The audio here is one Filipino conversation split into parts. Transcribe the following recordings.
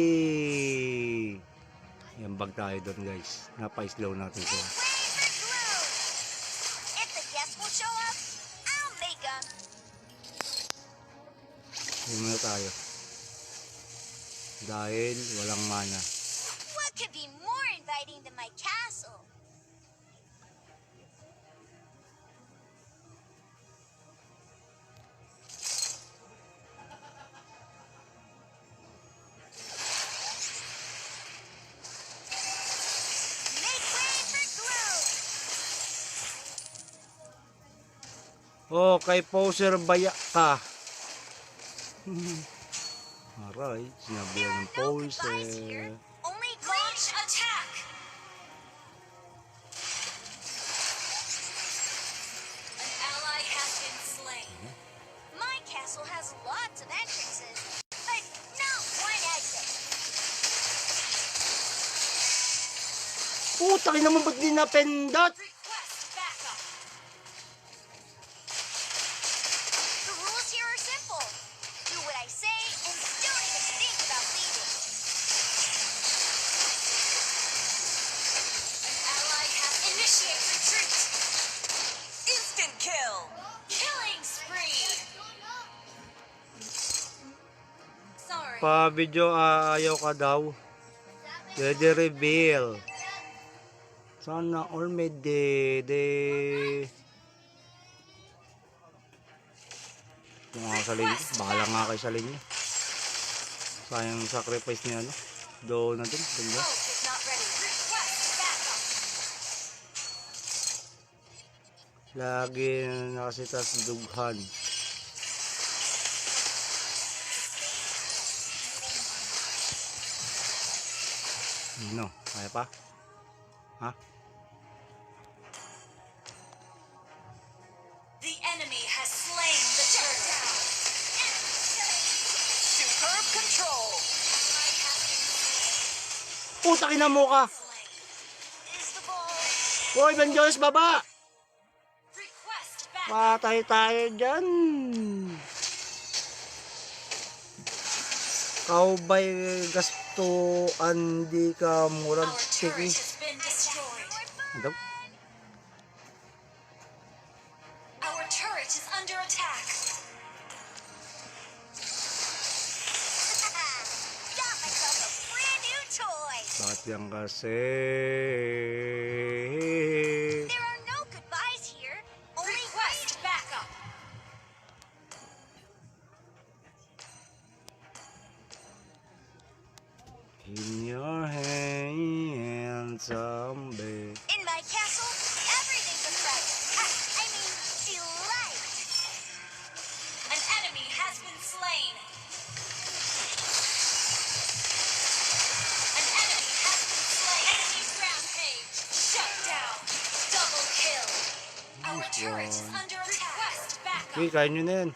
Hey! Yan bag tayo doon guys. Napa-slow natin siya. Hindi muna tayo. Dahil walang mana. What could be more inviting than my castle? Make way for glue! Oh, kay Poser Baya ka. Aray, sinabi ng Poser. Only launch attack! An ally has been slain. My castle has lots of entrances, but not one exit. Putang naman ba't di napindot? Request backup. The rules here are simple. Do what I say and don't even think about leaving. An ally has initiated retreat. Instant kill. Killing spree. Sorry. Pa-video ayaw ka daw. Ready reveal. Sana all may de. Yung nga sa linya. Bahala nga kayo sa linya. Sayang sacrifice niya ano. Do na dun. Hope is not ready. Request backup. Lagi nakasitas dughan. No, kaya pa? Ha? The enemy has slain the turtle. Superb control. Putang ina mo ka! Is the ball? Hoy, Ben Jones, baba! Request backup. Patay tayo dyan! Kaubay gasto andi ka murag Our tiki. turret has been destroyed. Ano? Our turret is under attack. Got myself a brand new toy. Bakit yan kasi? There are no goodbyes here. Only request backup. In your hands, zombie. In my castle, everything's a threat. I mean, delight. An enemy has been slain. An enemy has been slain. Enemy rampage. Shut down. Double kill. Our Nice turret is one. under attack. Request backup. Okay, kaya nyo na yan.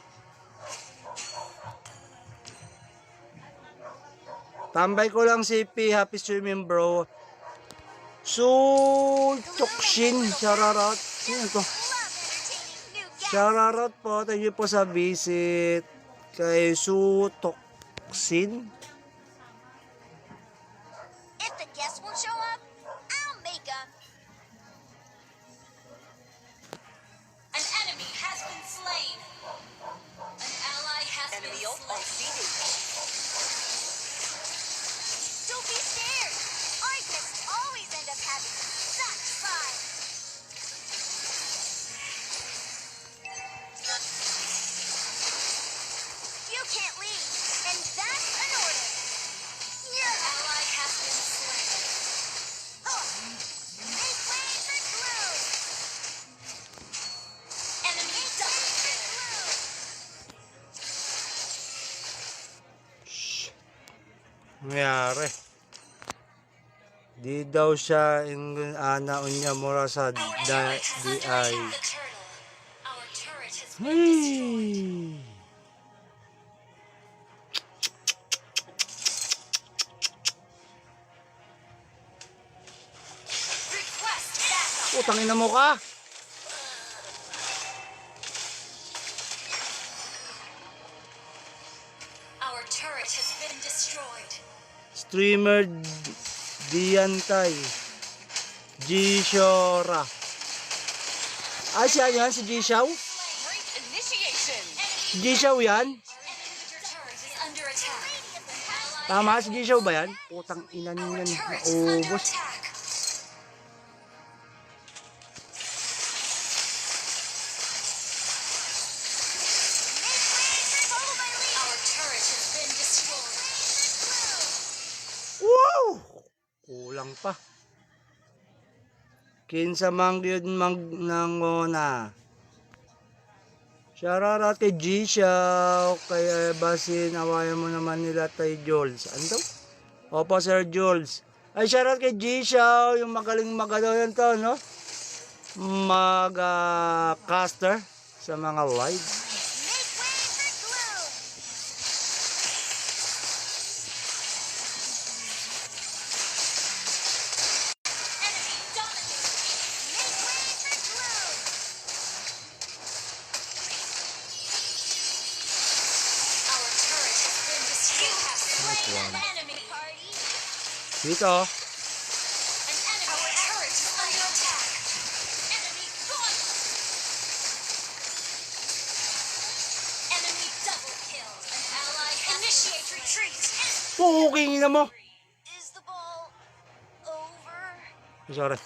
Tambay ko lang si P. Happy swimming bro. Tokshin. Shararat. Sino to? Love entertaining new guests. Shararat po. Thank you po sa visit. Kay Toksin. If the guests won't show up, I'll make them. An enemy has been slain. An ally has been slain. Don't be scared. Our guests always end up having such fun. You can't leave, and that's an order. Your ally has been slain. Make way for glue. Enemy double kill. Shh. Nangyari. Di daw siya anaon niya mura sa Our ally has DI. underattacked the turtle. Our turret has been destroyed. Hey! Request backup. Putang ina mo ka! Our turret turret has been destroyed. Streamer Diantay. G-Shora. Ay, siya yan? Si G-Shaw? Great initiation. Si G-Shaw yan? Your turret is under attack. Tama, si G-Shaw ba yan? Putang ina Our niyan. turret is under Naubos. attack. Our turret has been destroyed. Wow! Kulang pa. Kinsa mang yun nangona. Shoutout kay G-Shaw. Kaya basin, awayan mo naman nila kay Jules. Ano daw? Opo, Sir Jules. Ay, shoutout kay G-Shaw. Yung magaling yan to, no? Caster sa mga live. Make way for gloom. Enemy dominated. Make way for gloom. Our turret has been destroyed. You have slain an enemy. Party. Dito. An enemy. Our turret is under attack. Enemy gone. Enemy double kill. An ally initiate retreat. Puking na mo. Is the ball over? Sorry.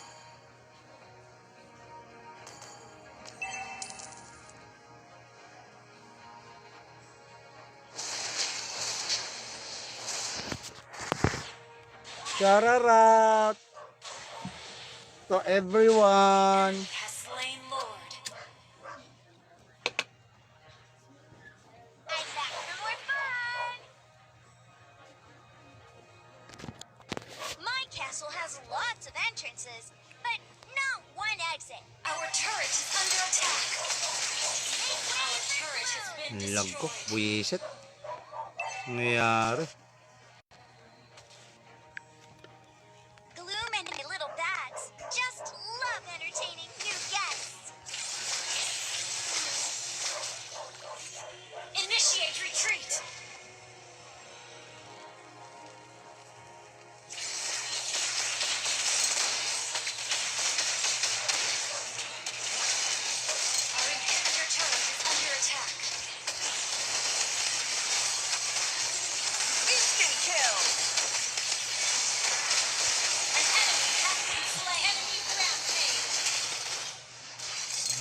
Shoutout to everyone. Has slain Lord. I'm back for more fun. My castle has lots of entrances, but not one exit. Our turret is under attack. Our turret has been Lag ko. destroyed. Buwisit. Nangyayari. Gloom and my little bats just love entertaining new guests. Initiate retreat. Our inhibitor turret is under attack. Instant kill. An enemy has been slain. Enemy rampage.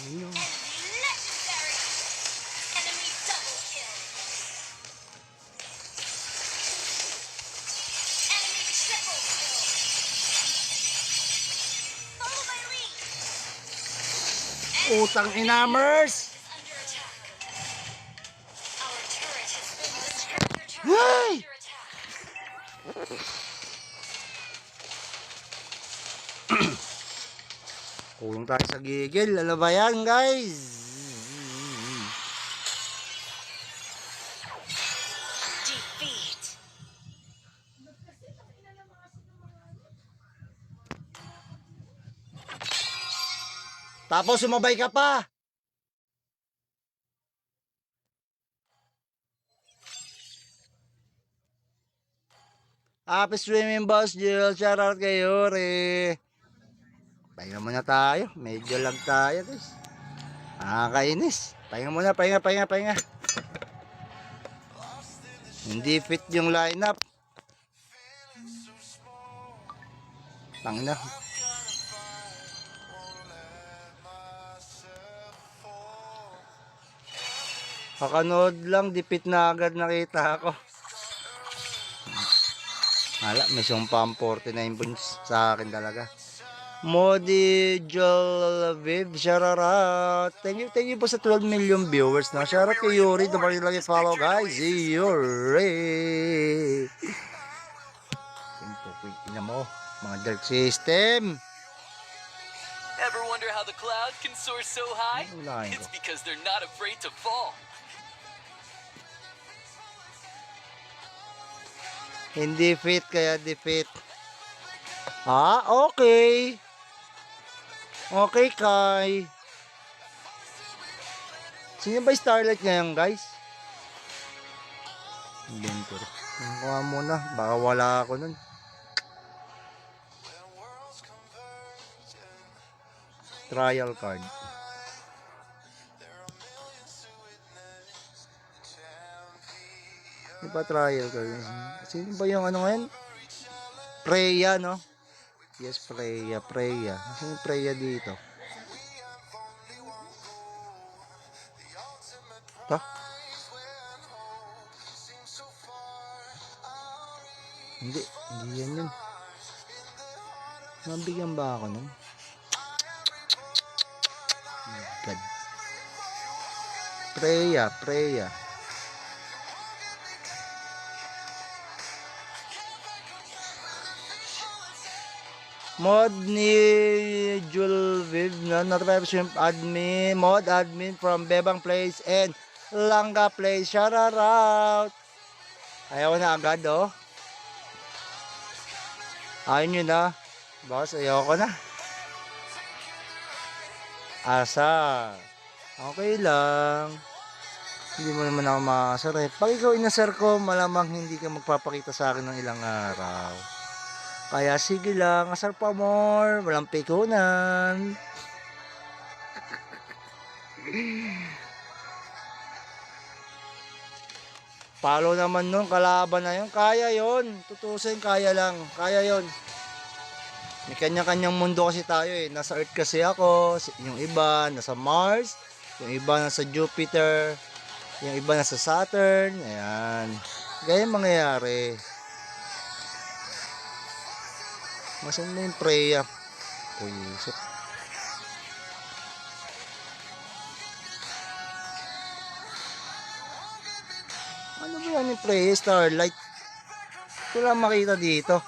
Ayun. Enemy legendary. Enemy double kill. Enemy triple kill. Follow my lead. Utang inamers. Is under attack. Our turret has been destroyed. Your turret Hey! is under attack. Kulong tayo sa gigil. Ano ba yan, guys? Defeat. Tapos sumabay ka pa. Happy swimming, Boss Jill. Shoutout kay Yuri. Pahinga muna tayo. Medyo lag tayo, guys. Nakakainis. Pahinga muna, pahinga. Hindi fit yung lineup. Tangina. Kakanood lang, dipit na agad nakita ako. Hala, may sumpa ang 49 points sa akin talaga. Modi Jolaviv, shoutout. Thank you po sa 12 million viewers na. Shoutout kay Yuri, dumali lang follow guys. Si Yuri. Simple, quick na mo. Mga dark system. Ever wonder how the clouds can soar so high? Unahin It's ko. because they're not afraid to fall. Hindi fit kaya defeat. Ah, okay. Okay, Kai. Sino ba yung Starlight ngayon, guys? Inventory. Kuha muna. Baka wala ako nun. Trial card. Di ba trial card? Sino ba yung ano ngayon? Preya, no? Yes, Preya. Preya. Sino yung Preya dito? Ta? Hindi. Hindi yan yun. Mabigyan ba ako nun? Oh my God. Preya. Preya. Mod ni Julviv na notify shrimp admin, mod admin from Bebang Place and Langga Place. Shout out. Ayaw na agad, oh. Ayaw nyo na. Boss, ayaw ko na. Asa. Okay lang. Hindi mo naman ako makasar eh. Pag ikaw inasar ko, malamang hindi ka magpapakita sa akin ng ilang araw. Kaya sige lang, asar pa more. Walang pikunan. Follow naman nun, kalaban na yun. Kaya yun. Tutusin, kaya lang. Kaya yun. May kanya-kanyang mundo kasi tayo eh. Nasa Earth kasi ako. Yung iba, nasa Mars. Yung iba, nasa Jupiter. Yung iba, nasa Saturn. Ayan. Gaya mangyayari. Masan mo yung Preya? Puisip. Ano ba yan yung Preya? Starlight. Ito lang makita dito.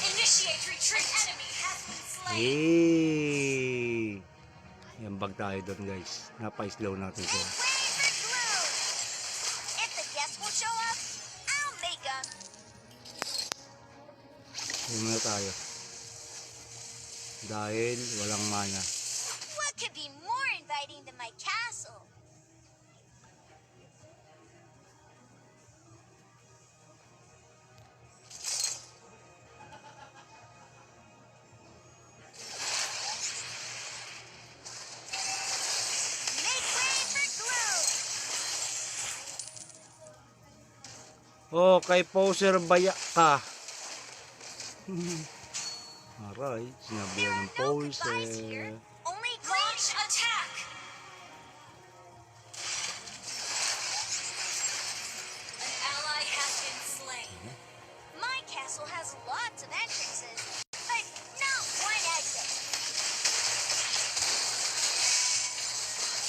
Initiate retreat. An enemy has been slain. Hey! Yan bag tayo doon guys. Napa-slow natin Make siya. way for glue. If the guests will show up, I'll make them. Yan muna tayo. Dahil walang mana. What could be more inviting than my castle? Make way for glue. Oh, kay poser baya ka. Aray, sinabi There yan are ng no goodbyes here. poser. Only launch attack. An ally has been slain. My castle has lots of entrances, but not one exit.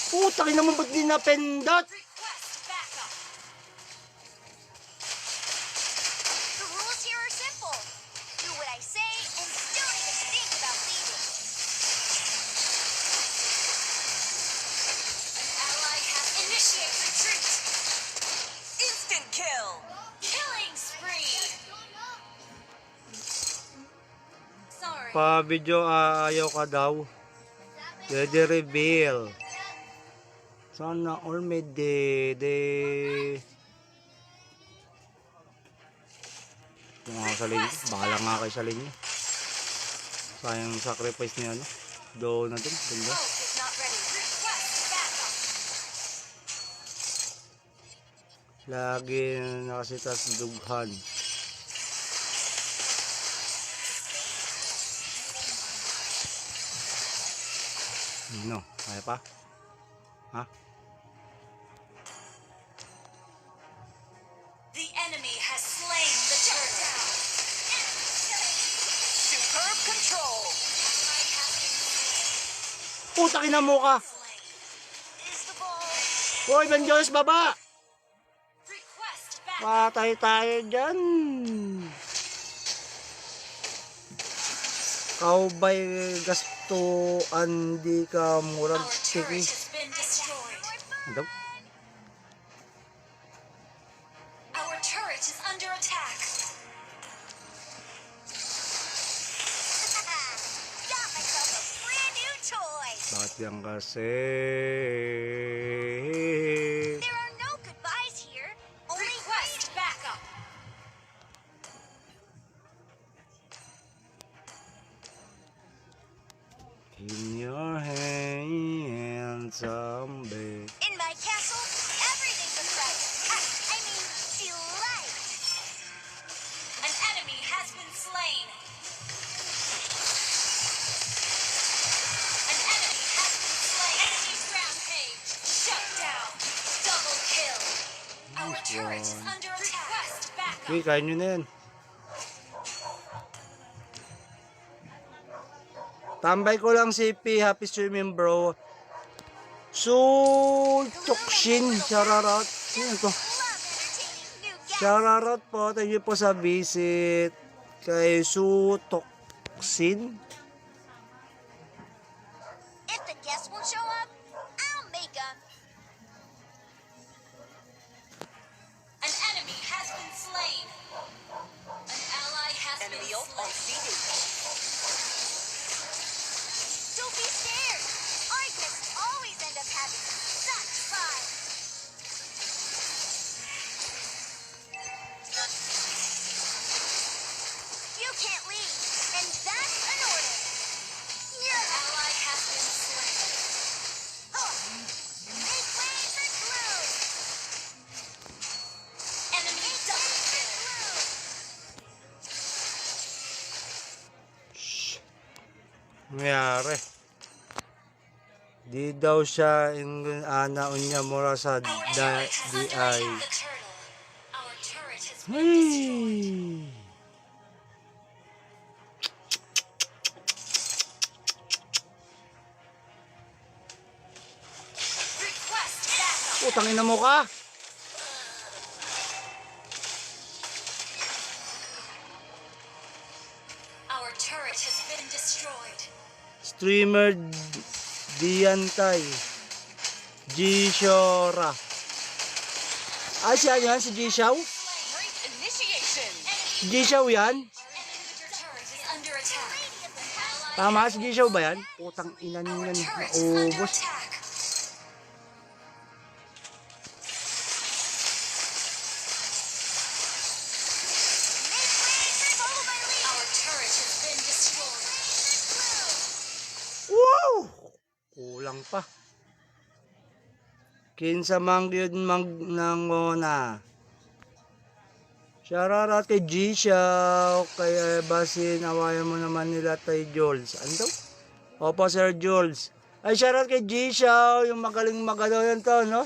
Putang ina mo, ba't di napindot? Request backup. The rules here are simple. Do what I say and don't even think about leaving. An ally has initiate retreat. Instant kill! Killing spree. Sorry. Pa-video ayaw ka daw. Pwede reveal. Sana all may de. Kung ako sa linya, bahala nga kayo sa linya. Sayang sacrifice niya, ano? Doon na dun, ganda. Boat is not ready. Request backup. Lagi nakasitas dughan. No, kaya pa? Ha? The enemy has slain the turtle. Superb control! Puta ina mo ka! Slain. Is the ball? Hoy, Ben Diyos, baba! Request backup. Patay tayo dyan! Kaubay gasto andi ka murag Our sige. turret has been destroyed. Ano? Our turret is under attack. Got myself a Bakit yan kasi? There are no goodbyes here. Only request backup. In your hands, zombie. In my castle, everything's a threat. I mean, delight. An enemy has been slain. An enemy has been slain. Enemy rampage. Shut down. Double kill. Our turret is under attack. Request backup. Okay, kaya nyo na yan. Tambay ko lang si P. Happy swimming, bro. Tokshin. Shararat. Sino to? Love entertaining new guests. Shararat po. Thank you po sa visit. Kay Toksin. If the guests won't show up, I'll make them. An enemy has been slain. An ally has been slain. Don't be scared. Our guests always end up having such fun. You can't leave, and that's an order. Your ally has been slain. Make way for glue. Enemy double kill. Shh. Nangyari. Di daw siya naon niya mura sa Our turret has DI. the turtle. Our turret has been Hey. destroyed. Request backup. Utangin na mo ka. Our turret has been destroyed. Streamer Diantay. G-Shora. Siya yan? Si G-Shaw? Break initiation. Si G-Shaw yan? Your turret is under attack. Tama, si G-Shaw ba yan? Putang ina Our niyan. turret is under Naubos. attack. Our turret has been destroyed. Wow! Kulang pa. Kinsa mang yun nangona. Shararat kay G-Shaw, kay Basin, awayan mo naman nila kay Jules. Ano daw? Opo, Sir Jules. Ay, shoutout kay G-Shaw, yung magaling magalaw yan to, no?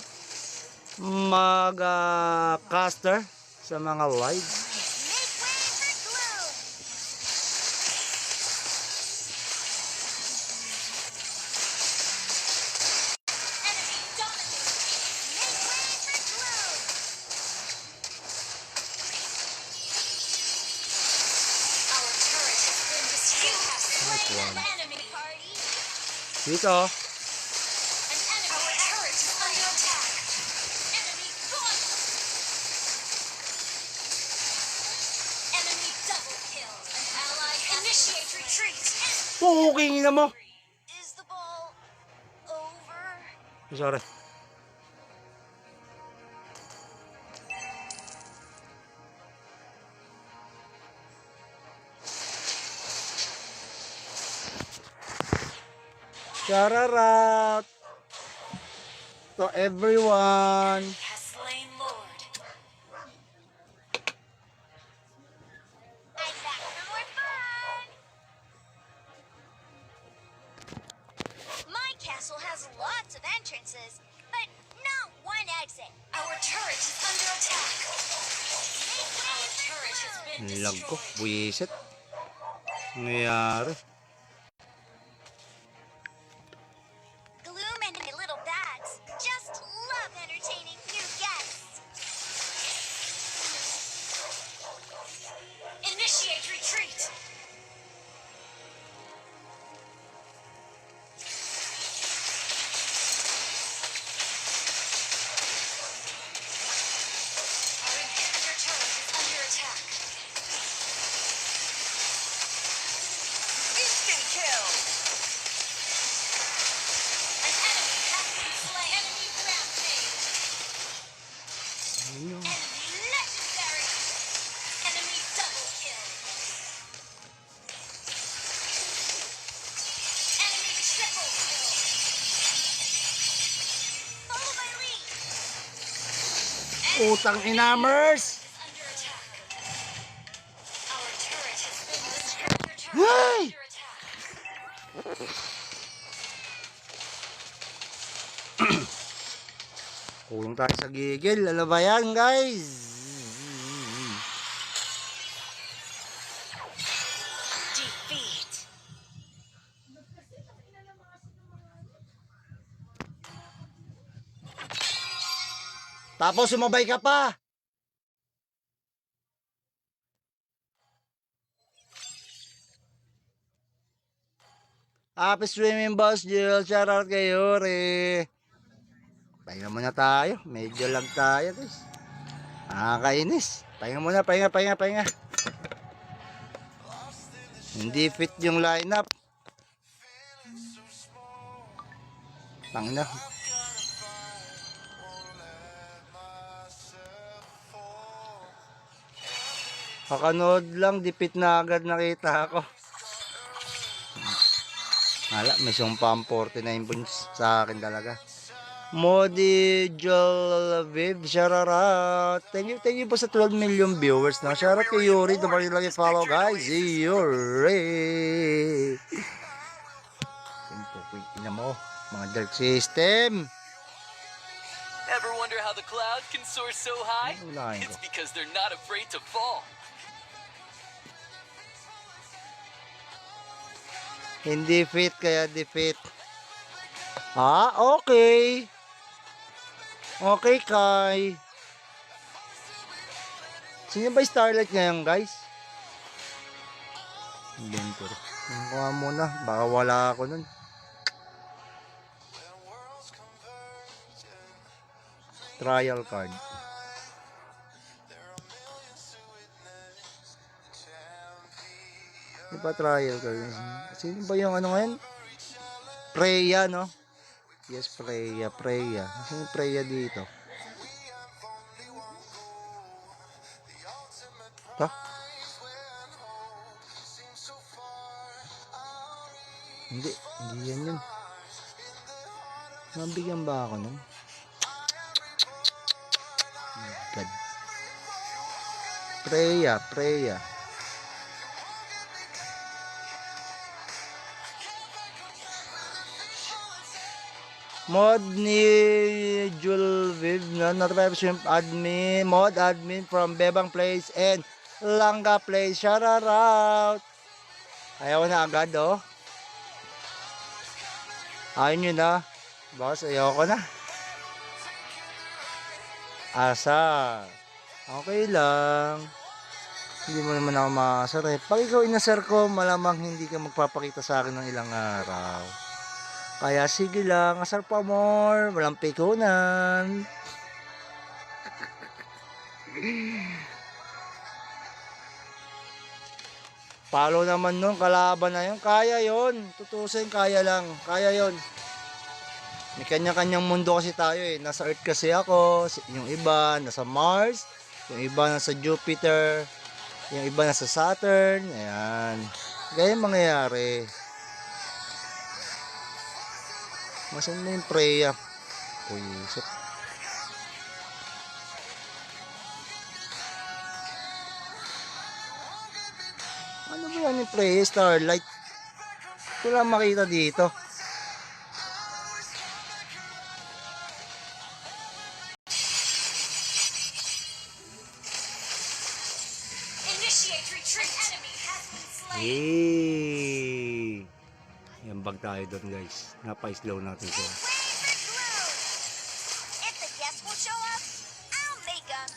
Caster sa mga live. Make way for glue. Enemy dominated. Make way for glue. Our turret has been destroyed. You have slain an enemy. Party. Dito. An enemy. Our turret is under attack. Enemy gone. Enemy double kill. An ally has initiate retreat. Pukingin na mo. Is the ball over? Sorry. Shararat to everyone. Has slain Lord. I'm back for more fun. My castle has lots of entrances, but not one exit. Our turret is under attack. Our turret has been Lag ko, destroyed. buwisit. Nangyayari. Gloom and the little bats just love entertaining new guests. Initiate retreat. Our inhibitor turret is under attack. Putang inamers! Under attack. Our turret has been destroyed. Hey! Under attack. Kulong tayo sa gigil. Ano ba yan, guys? Defeat. Tapos sumabay ka pa. Happy swimming, Boss Jill. Shout out kay Yuri. Pahinga muna tayo. Medyo lag tayo, guys. Nakakainis. Pahinga muna, pahinga. Hindi fit yung lineup. Tangina. Kakanood lang, dipit na agad nakita ako. Hala, may sumpa ang 49 points sa akin talaga. Modi Jolaviv, shoutout. Thank you po sa 12 million viewers na. Shoutout kay Yuri, dumali lang yung follow guys. Si Yuri. Ina mo, mga dark system. Ever wonder how the cloud can soar so high? Unahin ko. It's because they're not afraid to fall. Hindi fit kaya defeat. Ah, okay. Okay, Kai. Sino ba yung Starlight ngayon, guys? Inventory. Kuha muna. Baka wala ako nun. Trial card. Di ba trial card? Sino ba yung ano ngayon? Freya, no? Yes, Freya. Sino yung Freya dito? Ito? Hindi yan yun. Mabigyan ba ako nun? Oh my God. Freya. Mod ni Julviv na notify shrimp admin, mod admin from Bebang Place and Langga Place. Shout out. Ayaw na agad, oh. Ayaw nyo na. Boss, ayoko na. Asa. Okay lang. Hindi mo naman ako makasar eh. Pag ikaw inasar ko, malamang hindi ka magpapakita sa akin ng ilang araw. Kaya sige lang, asar pa more. Walang pikunan. Palo naman nun, kalaban na yun. Kaya yun. Tutusin, kaya lang. Kaya yun. May kanya-kanyang mundo kasi tayo eh. Nasa Earth kasi ako. Yung iba, nasa Mars. Yung iba, nasa Jupiter. Yung iba, nasa Saturn. Ayan. Ganyan mangyayari. Masan na yung Freya? Puisip. Ano ba yan yung Freya? Starlight. Ito lang makita dito. Initiate retreat. An enemy has been slain. Hey! Yan bag tayo doon guys. Napa-slow natin siya. Make way for glue. If the guests will show up, I'll make them.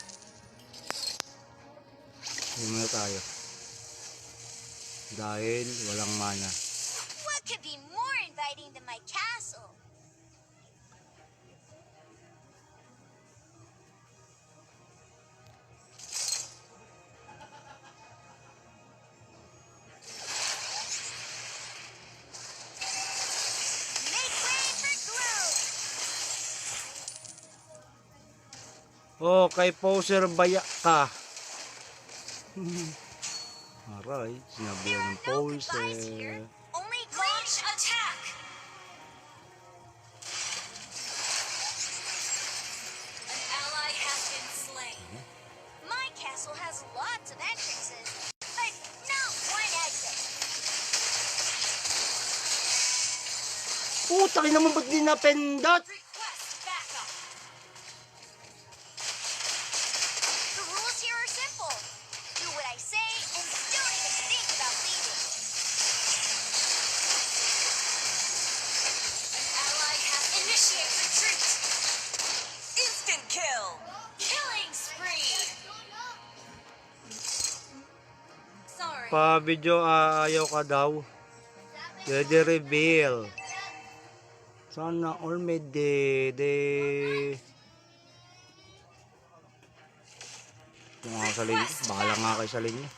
Yan muna tayo. Dahil walang mana. What could be more inviting than my castle? Make way for glue. Oh, kay poser baya ka. Aray, sinabi There yan are ng no goodbyes here. poser. Only launch attack. An ally has been slain. Putang ina mo, ba't di napindot? Request backup. The rules here are simple. Do what I say and don't even think about leaving. An ally has initiate retreat. Instant kill! Killing spree. Sorry. Pa-video ayaw ka daw. Ready reveal. Sana all may kung nga sa linya, bahala nga kayo sa linya.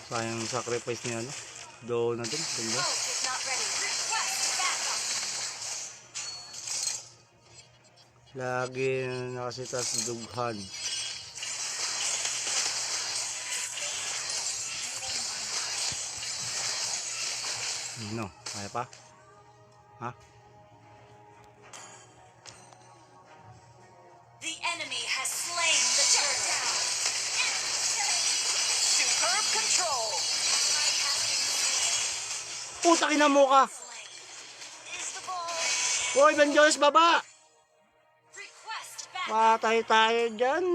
Sayang sacrifice niya, no? Doon na dun, ganda. Smoke is not ready. Request backup. Lagi nakasitas dughan. No, kaya pa? Ha? The enemy has slain the turtle. Superb control! Putang ina mo ka! Is the ball? Hoy, Banjos, baba! Request backup. Patay tayo dyan!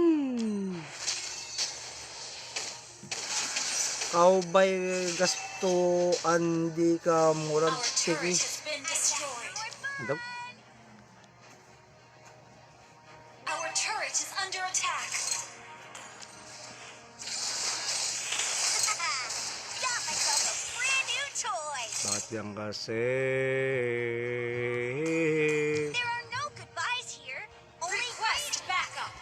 Kaubay gasto andi ka murag Our tiki. turret has been destroyed. Ano? Our turret is under attack. Got myself a brand new toy. Bakit yan kasi? There are no goodbyes here. Only request backup.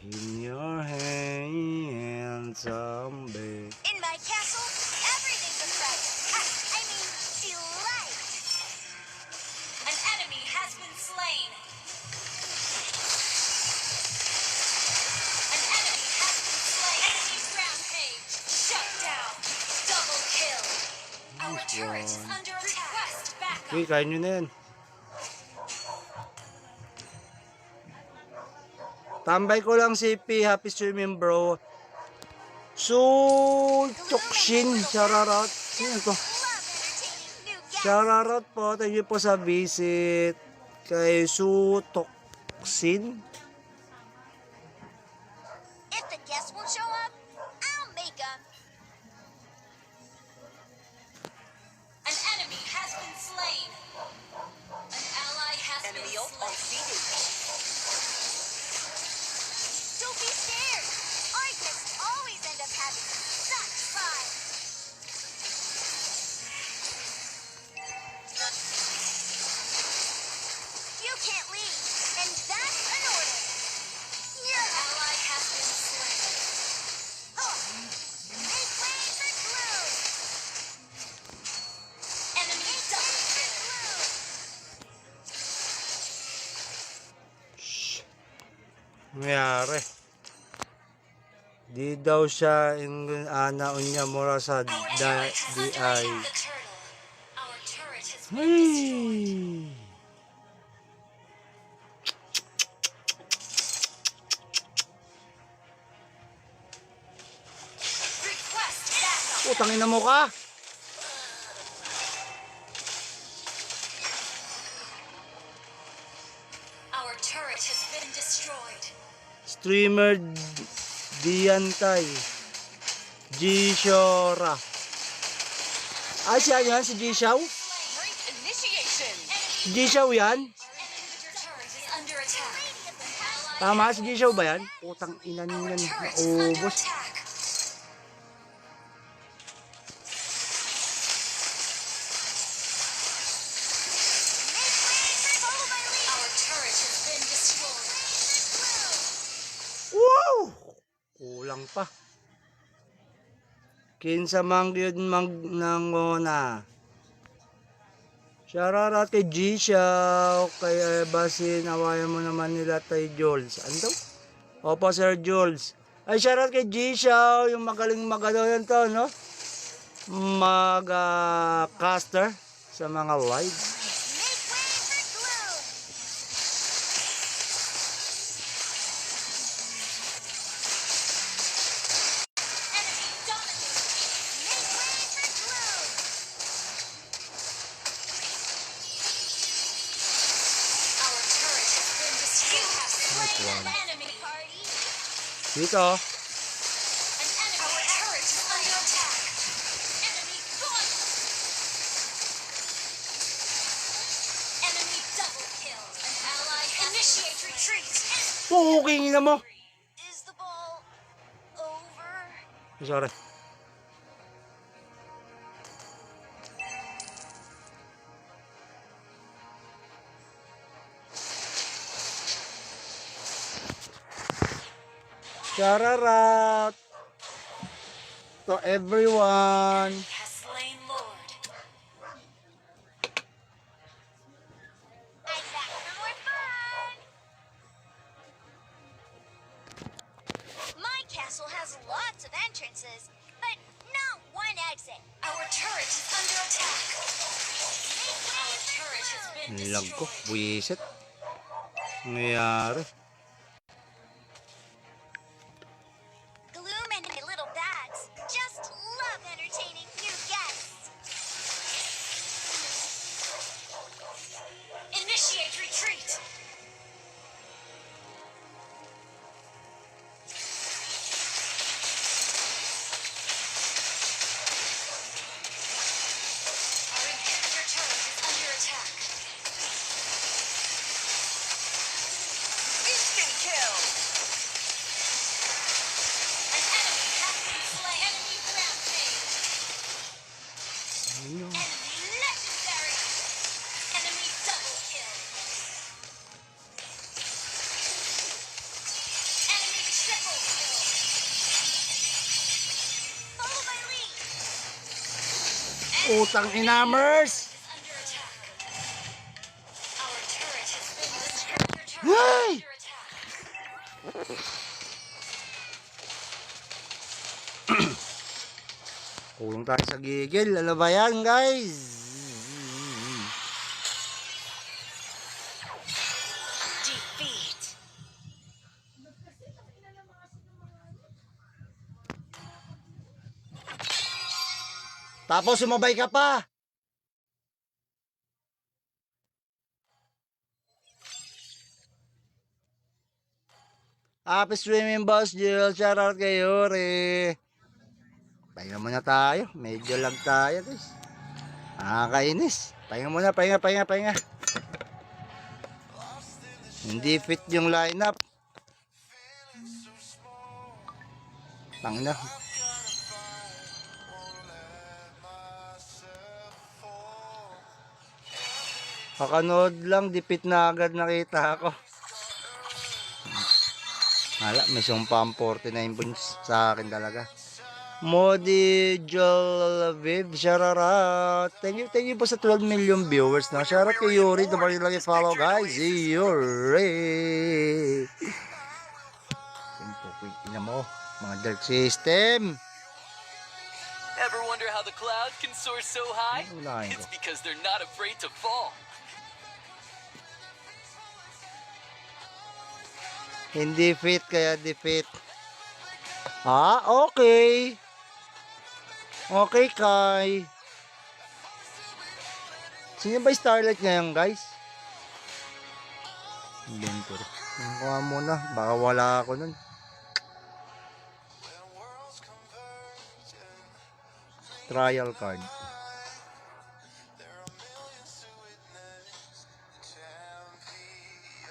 In your hands, zombie. In my castle, everything's a fright. I mean, delight. An enemy has been slain. An enemy has been slain. Enemy rampage. Shut down. Double kill. Our turret is under attack. Request backup. Okay, kaya nyo na yan. Tambay ko lang si P. Happy swimming, bro. Tokshin. Shoutout. Sino to? Love entertaining new guests. Shoutout po. Thank you po sa visit. Kay Toksin. If the guests won't show up, I'll make them. An enemy has been slain. An ally has Enemy been ult on slain. CD. Don't be scared. Our guests always end up having such fun. You can't leave, and that's an order. Your ally has been slain. Oh, make way for glue. Enemy double kill. Shh. Mayari. Di daw siya anaon niya mura sa Our turret has DI. underattacked the turtle. Our turret has been Hey! destroyed. Request backup. Putang ina mo ka! Our turret has been destroyed. Streamer Diantay. G-Shora. Ah, siya yan? Si G-Shaw? Break initiation! Si G-Shaw yan? Your turret is under attack. Tama, si G-Shaw ba yan? Putang ina Our niyan. turret is under Naubos. attack. Our turret has been destroyed. Wow! Kulang pa. Kinsa mang yun nangona. Shoutout kay G-Shaw, kay Basin, awayan mo naman nila kay Jules. Ano daw? Opo, Sir Jules. Ay, shoutout kay G-Shaw, yung magaling magano yan to, no? Caster sa mga live. Make way for glue. Enemy Nice one. Enemy party. Dito. An enemy our turret is under attack. Enemy gone. Enemy double kill. An ally initiate retreat. Puking na mo. Is the ball over? Sorry. Shararat to everyone. Has slain Lord. I'm back for more fun. My castle has lots of entrances, but not one exit. Our turret is under attack. Our turret has been Lag ko, destroyed. buwisit. Nangyayari. Gloom and my little bats just love entertaining new guests. Initiate retreat. Our inhibitor turret is under attack. Instant kill. An enemy has been slain. Enemy rampage. Enemy legendary. Enemy double kill. Enemy triple kill. Follow my lead. Utang inamers. Is under attack. Our turret has been destroyed. Your turret Hey! is under attack. Kulong tayo sa gigil. Ano ba yan, guys? Defeat. Tapos sumabay ka pa. Happy swimming, Boss Jill. Shoutout kay Yuri. Pahinga muna tayo. Medyo lag tayo, guys. Nakakainis. Pahinga muna, pahinga. Hindi fit yung lineup. Tangina. Kakanood lang, dipit na agad nakita ako. Hala, may sumpa ang 49 points sa akin talaga. Modi Jolaviv, shoutout. Thank you po sa 12 million viewers na. Shoutout kay Yuri, dumali lang follow guys. Yuri. Ina mo, mga dark system. Ever wonder how the cloud can soar so high? Unahin ko. It's because they're not afraid to fall. Hindi fit kaya defeat. Ah, okay. Okay, Kai. Sino ba yung Starlight ngayon, guys? Inventory. Kuha muna. Baka wala ako nun. Trial card.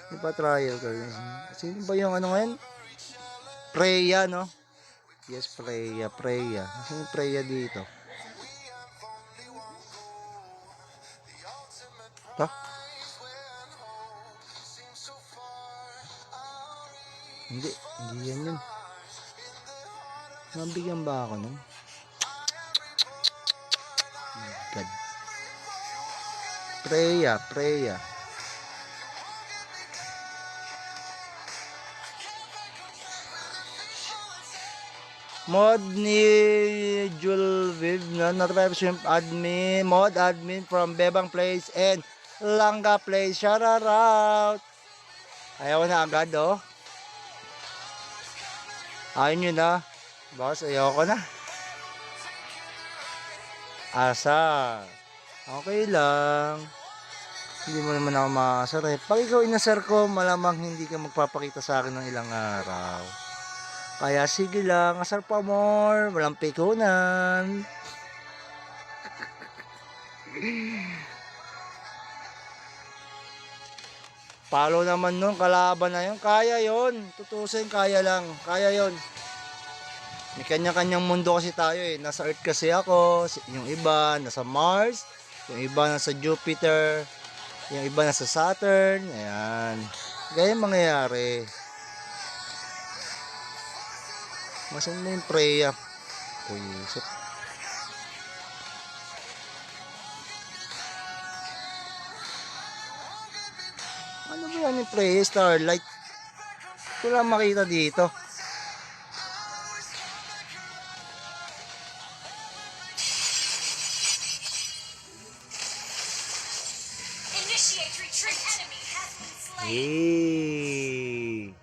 Di ba trial card? Sino ba yung ano ngayon? Freya, no? Yes, Freya. Sino yung Freya dito? Ito? Hindi yan yun. Mabigyan ba ako nun? Oh my God. Freya. Mod ni Julviv na notification admin, mod admin from Bebang Place and Langga Place. Shout out. Ayaw na agad, oh. Ayaw nyo na. Boss, ayoko na. Asa. Okay lang. Hindi mo naman ako makakasar eh. Pag ikaw inasar ko, malamang hindi ka magpapakita sa akin ng ilang araw. Kaya sige lang, asar pa more. Walang pikunan. Palo naman nun, kalaban na yun. Kaya yun. Tutusin, kaya lang. Kaya yun. May kanya-kanyang mundo kasi tayo eh. Nasa Earth kasi ako. Yung iba, nasa Mars. Yung iba, nasa Jupiter. Yung iba, nasa Saturn. Ayan. Ganyan mangyayari. Masan mo yung Freya? Puisip. Ano ba yan yung Freya? Starlight. Wala makita dito. Initiate retreat. Enemy has been slain. Hey!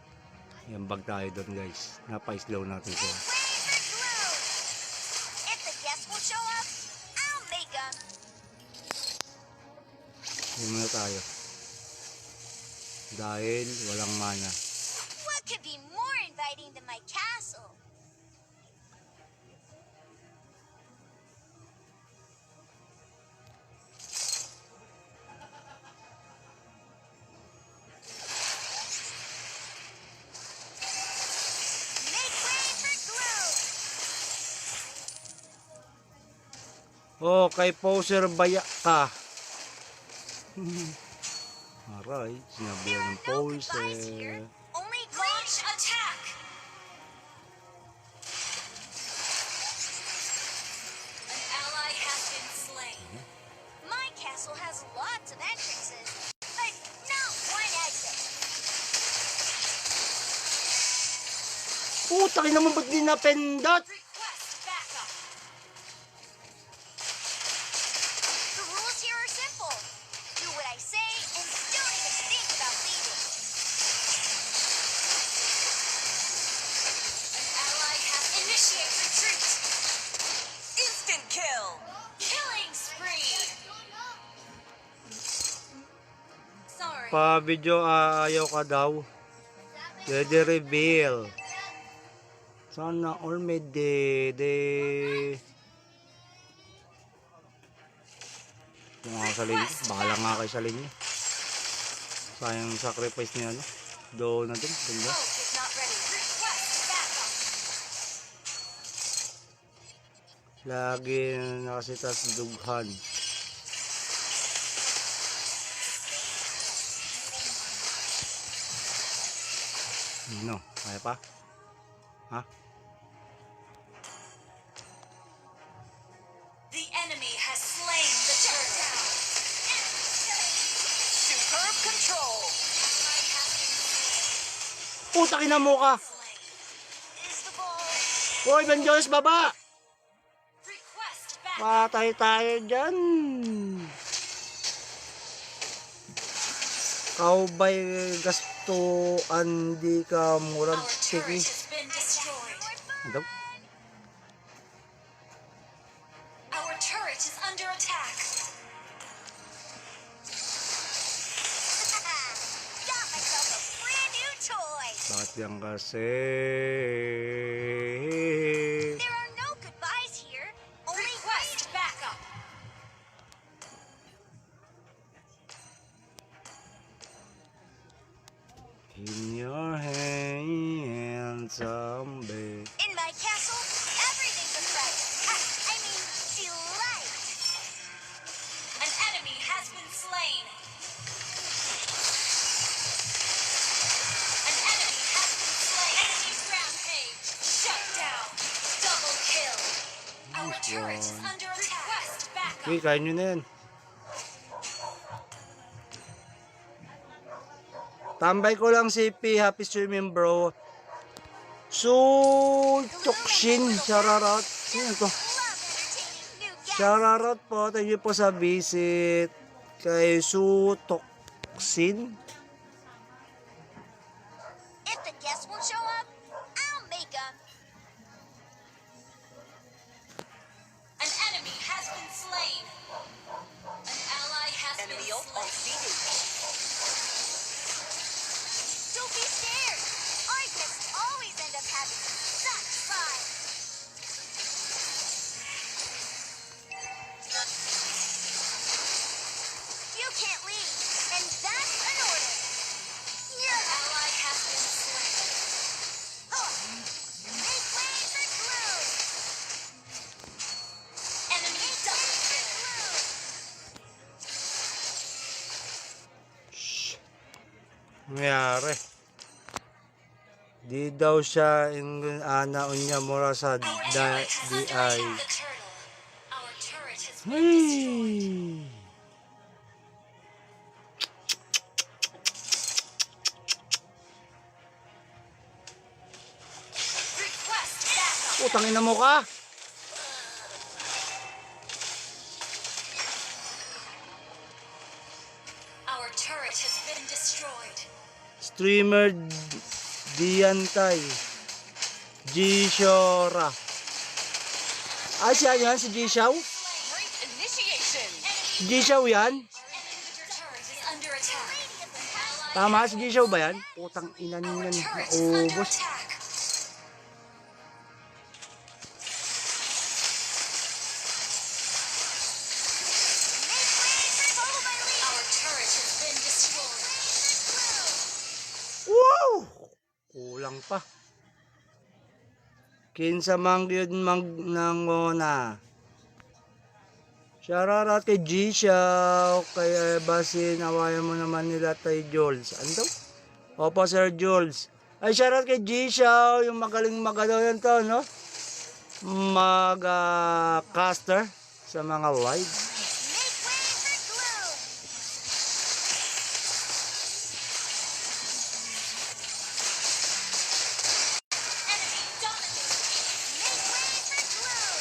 Yan bag tayo doon guys. Napa-slow natin siya. Make way for glue. If the guests will show up, I'll make them. Hindi muna tayo. Dahil walang mana. What could be more inviting than my castle? Make way for glue. Oh, kay poser baya ka. Aray, sinabi There yan are ng no goodbyes here. poser. Only launch attack. An ally has been slain. My castle has lots of entrances, but not one exit. Putang ina mo, ba't di napindot? Request backup. The rules here are simple. Do what I say and don't even think about leaving. An ally has initiate retreat. Instant kill! Killing spree. Sorry. Pa-video ayaw ka daw. Dede reveal. Sana all may dede. Yung nga sa linya. Bahala nga kayo sa linya. Sayang sacrifice niya ano. Doon na din. Ganda. Smoke is not ready. Request backup. Lagi nakasitas dughan. No, kaya pa? Ha? The enemy has slain the turtle. Superb control! Ally has been Puta ina mo ka! slain. Is the ball? Hoy, Banjones, baba! Request backup. Patay tayo dyan! Kaubay gasto andi ka murag Our tiki. turret has been destroyed. Ano? Our turret is under attack. Got myself a brand new toy. Bakit yan kasi? There are no goodbyes here. Only request backup. In your hands, zombie. In my castle, everything's a fright. I mean, delight. An enemy has been slain. An enemy has been slain. Enemy rampage. Shut down. Double kill. Our Nice turret is one. under attack. Request backup. Okay, kaya nyo na yan. Tambay ko lang si P. Happy swimming bro. Tokshin. Shoutout. Sino to? Love entertaining new guests. Shoutout po. Thank you po sa visit. Kay Toksin. If the guests will show up, I'll make them. An enemy has been slain. An ally has Enemy ult on CD. Don't be scared. I just always end up having such fun. You can't leave, and that's an order. Your ally has been slain. Make way for glue. Enemy double kill. Shh. Nangyari. Di daw siya naon niya mura sa Our di turret is under ay. attack. The turtle. Our turret has been destroyed. Ay. Request backup. Utangin na mo ka. Our turret has been destroyed. Streamer Diantay. G-Shora. Ah, siya yan? Si G-Shaw? Great initiation. Si G-Shaw yan? Your turret is under attack. Tama, si G-Shaw ba yan? Putang ina Our niyan. turret is under Naubos. attack. Make way for follow my lead. Our turret has been destroyed. Wow! Kulang pa. Kinsa mang gyud mang nangona. Shoutout kay G-Shaw, kay Basin, awayan mo naman nila tay Jules. Ano daw? Opo, Sir Jules. Ay, shoutout kay G-Shaw, yung magaling magalaw yan to, no? Caster sa mga live. Make way for glue. Enemy dominated. Make way for glue.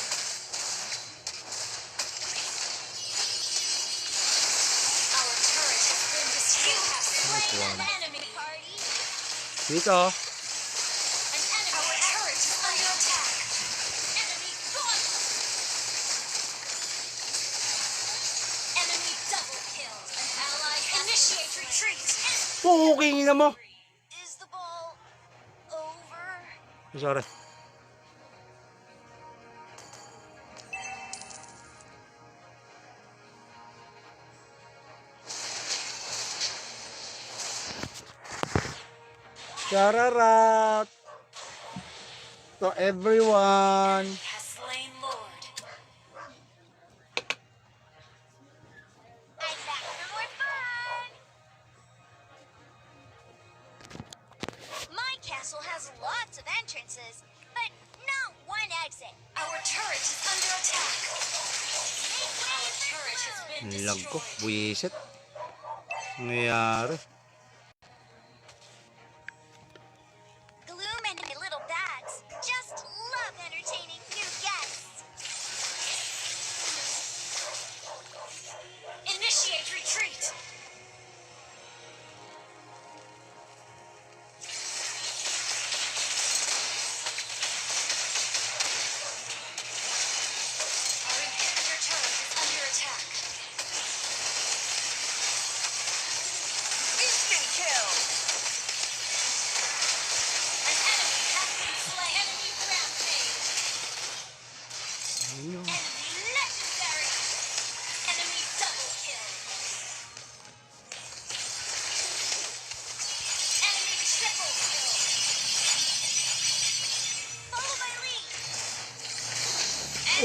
Our turret has been destroyed. You have slain an enemy. Party. Dito. An enemy. Our turret is under attack. Enemy gone. Enemy double kill. An ally has initiate retreat. Puking na mo. Is the ball over? Sorry. Shoutout to everyone. Has slain Lord. I'm back for more fun. My castle has lots of entrances, but not one exit. Our turret is under attack. Our turret has been Lag ko, destroyed. buwisit. Nangyari. Gloom and my little bats just love entertaining new guests. Initiate retreat. Our inhibitor turret is under attack. Instant kill. An enemy has been slain. Enemy rampage. Ayun. Enemy legendary. Enemy double kill. Enemy triple kill. Follow my lead.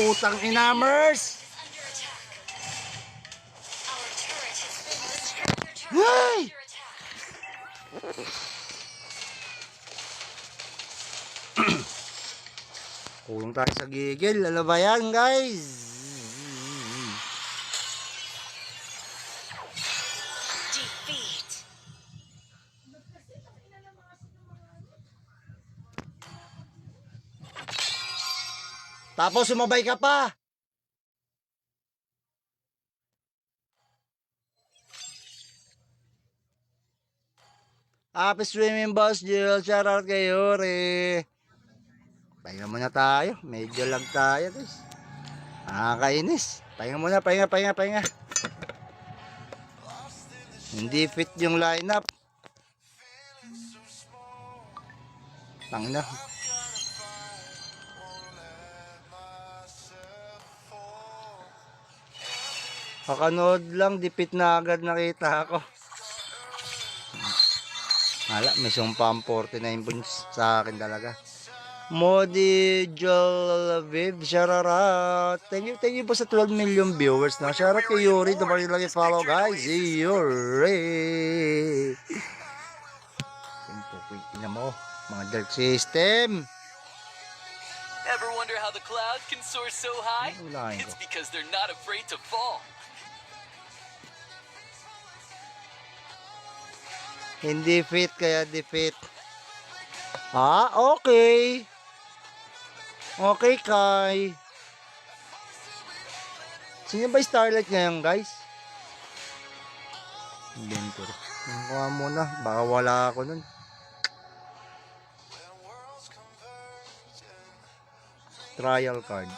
Utang inamers. Is under attack. Our turret has been destroyed. Your turret Hey! is under attack. Kulong tayo sa gigil. Ano ba yan, guys? Defeat. Tapos sumabay ka pa. Happy streaming, Boss Jill. Shoutout kay Yuri. Pahinga muna tayo. Medyo lag tayo, guys. Nakakainis. Pahinga muna, pahinga. Hindi fit yung lineup. Tangina. Kakanood lang, dipit na agad nakita ako. Hala, may sumpang 49 points sa akin talaga. Modi Jolaviv, shoutout. Thank you po sa 12 million viewers na. Shoutout kay Yuri, dumali lang i-follow guys. Si Yuri. Ina mo, mga dark system. Ever wonder how the cloud can soar so high? Ulahin ko. It's because they're not afraid to fall. Hindi fit kaya defeat. Okay. Okay, Kai. Sino ba yung Starlight ngayon, guys? Inventory. Kuha muna. Baka wala ako nun. Trial card.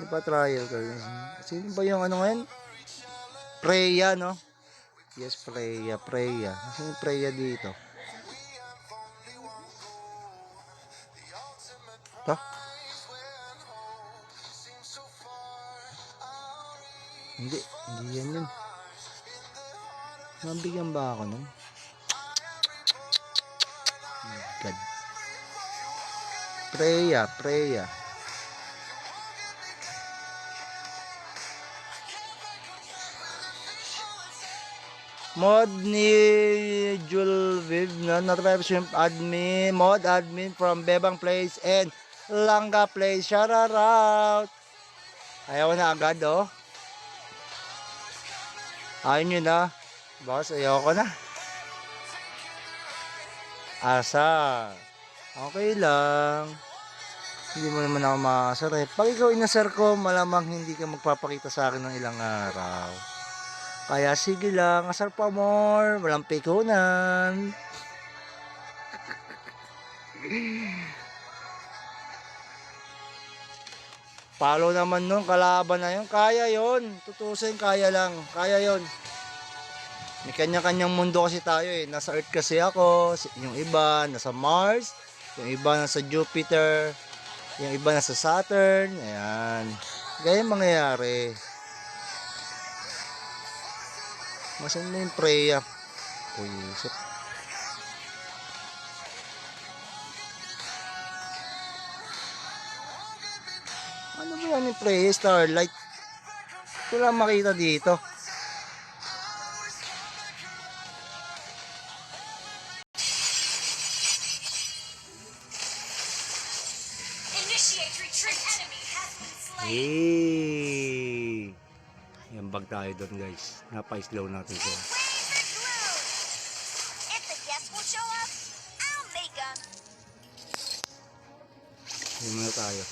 Di ba trial card? Sino ba yung ano ngayon? Freya, no? Yes, Freya. Sino yung Freya dito? Ito? Hindi yan yun. Mabigyan ba ako nun? God. Freya. Mod ni Julviv na notification admin, mod admin from Bebang Place and Langga Place. Shout out. Ayaw na agad, oh. Ayaw nyo na. Boss, ayaw ko na. Asa. Okay lang. Hindi mo naman ako makasar eh. Pag ikaw inasar ko, malamang hindi ka magpapakita sa akin ng ilang araw. Kaya sige lang, asar pa more. Walang pikunan. Palo naman nun, kalaban na yun. Kaya yun. Tutusin, kaya lang. Kaya yun. May kanya-kanyang mundo kasi tayo eh. Nasa Earth kasi ako. Yung iba nasa Mars. Yung iba nasa Jupiter. Yung iba nasa Saturn. Ayan. Gaya mangyayari. Masan na yung Freya? Puisip. Ano ba yan yung Freya? Starlight. Ito lang makita dito. Initiate retreat. Enemy has been slain. Hey! Yan bag tayo doon guys. Napa-slow natin siya. Make way for Gloom! If the guests will show up, I'll make them. Hindi muna tayo.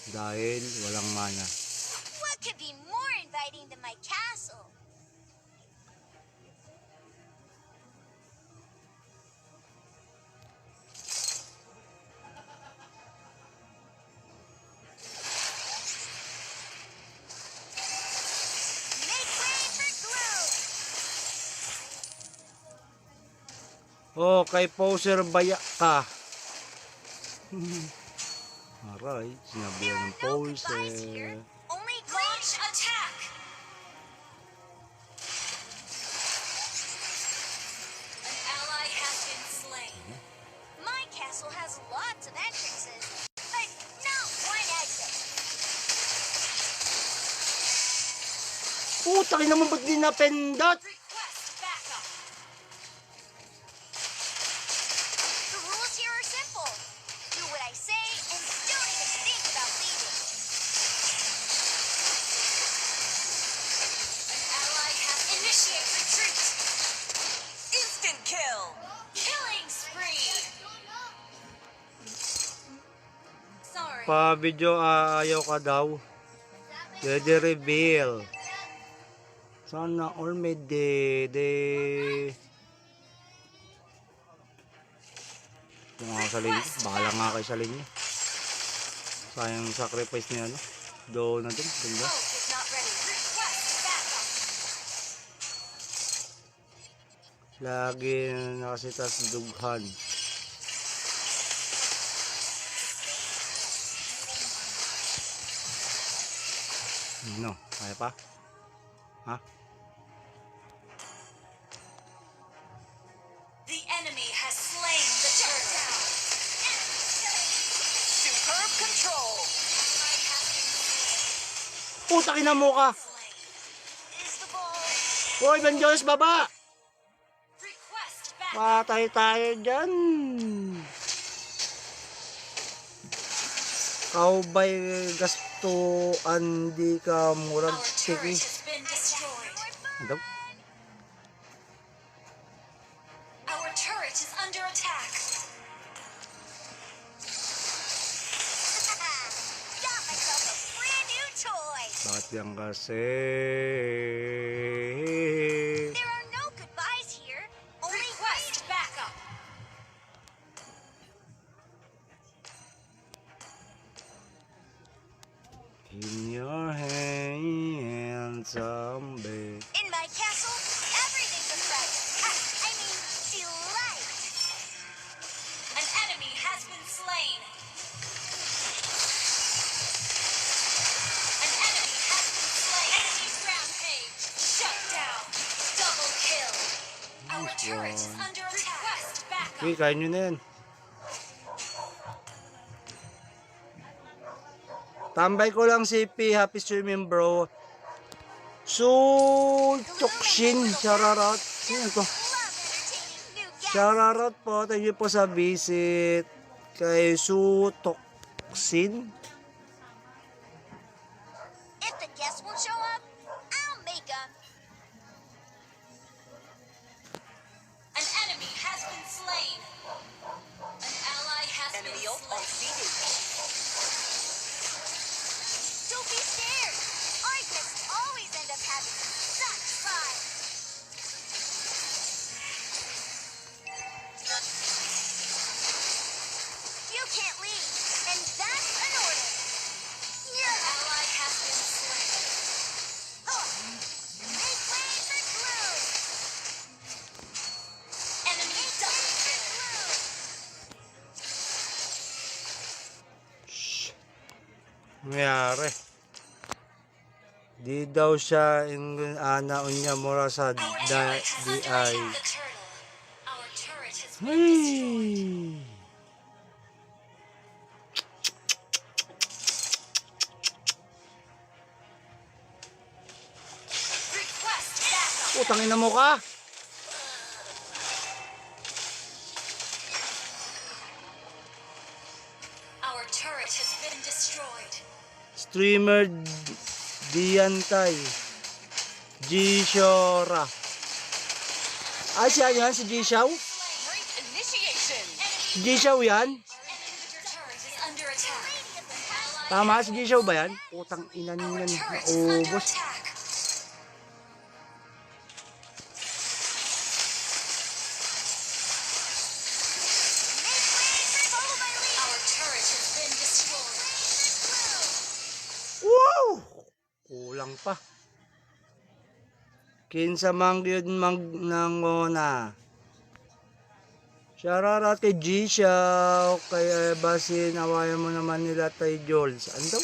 Dahil walang mana. What could be more inviting than my castle? Make way for Gloom! Oh, kay poser baya ka. Aray, sinabi There yan are ng no goodbyes here. poser. Only Launch great attack. An ally has been slain. My castle has lots of entrances, but not one exit. Putang ina mo, ba't di napindot? Request backup. The rules here are simple. Do what I say and don't even think about leaving. An ally has initiate retreat. Instant kill. Killing spree. Sorry. Pa-video ayaw ka daw. Pwede reveal. Sana all may de. Kung ako sa linya, bahala nga kayo sa linya. Sayang sacrifice niya, ano? Doon na dun. Ganda. Hope is not ready. Request backup. Lagi nakasitas dughan. No, kaya pa? Ha? The enemy has slain the turtle. Superb control. Puta ina mo ka! Is the ball Hoy, Banjos, baba! Request backup. Patay tayo dyan! Kaubay gasto andi ka murag Our tiki. turret has been destroyed. Ano? Our turret is under attack. got myself a brand new toy. Bakit yan kasi? There are no goodbyes here. Only Request backup. In your hands, someday. in my castle, everything's a present. I mean, delight. An enemy has been slain. An enemy has been slain. Enemy rampage. Shut down. Double kill. Our turret is under attack. Request backup. Okay, kaya nyo na yan. Tambay ko lang si P. Happy swimming, bro. Choksin, shoutout. Sino to? Love entertaining new guests. Shoutout po. Thank you po sa visit. Kay Toksin. If the guests won't show up, I'll make them. An enemy has been slain. An ally has Enemy been ult on slain. CD. Don't be scared. Our guests always end up having such fun. You can't leave, and that's an order. Your ally has been slain. Make way for glue. Enemy double kill. Mayari. Di daw siya anaon niya mura sa Our turret has DI. underattacked the turtle. Our turret has been Hey! destroyed. Request backup. Utang ina mo ka! Our turret has been destroyed. Streamer Diantay. G-Shora. Ah, siya yan? Si G-Shaw? Great initiation. Si G-Shaw yan? Your turret is under attack. Tama, si G-Shaw ba yan? Utang ina Our niyan. turret is under Naubos. attack. Follow my lead. Our turret has been destroyed. Wow! Kulang pa. Kinsa mang gyud mang nangona. Shoutout kay G-Shaw, kay Basin, awayan mo naman nila tay Jules. Ano daw?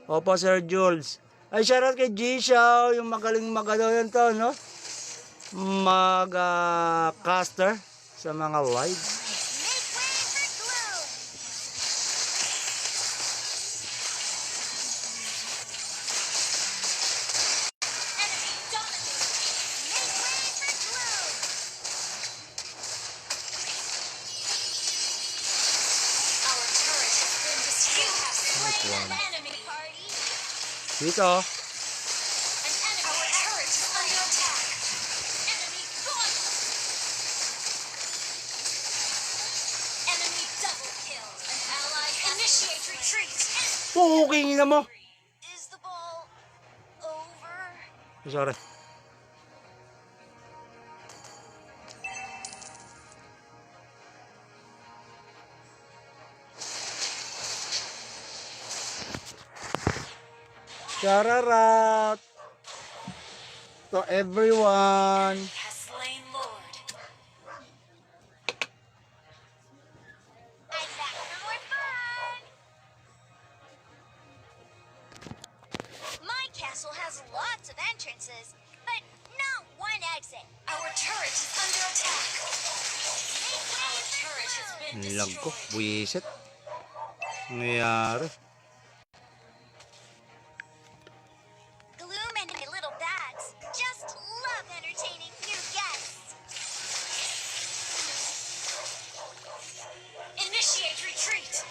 Opo, Sir Jules. Ay, shoutout kay G-Shaw, yung magaling magalaw yan to, no? Caster sa mga live. Make way for glue. Enemy dominated. Make way for glue. Our turret has been destroyed. You have slain an enemy. Party. Dito. An enemy. Our turret is under attack. Enemy gone. Enemy double kill. An ally has initiate retreat. Puking ina mo. Is the ball over? Sorry. Shout out to everyone. Has slain Lord. I'm back for more fun! My castle has lots of entrances, but not one exit. Our turret is under attack. Our turret has been Lag ko, destroyed. buwisit. Nangyayari. Gloom and my little bats just love entertaining new guests. Initiate retreat.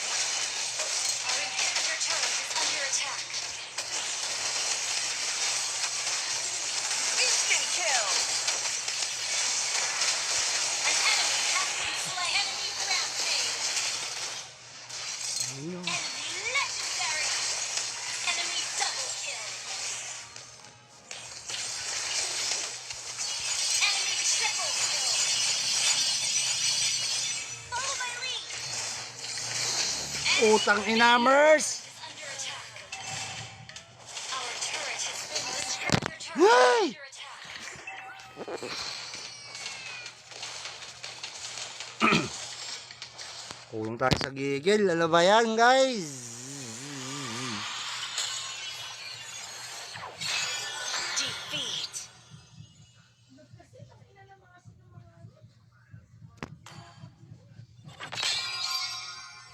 Our inhibitor turret is under attack. Instant kill. An enemy has been slain. Enemy rampage. Enemy legendary. Enemy double kill. Enemy triple kill. Follow my lead. Utang inamers! Is under attack. Our turret has been destroyed. Your turret Hey! is under attack. Kulong tayo sa gigil. Ano ba yan, guys? Defeat.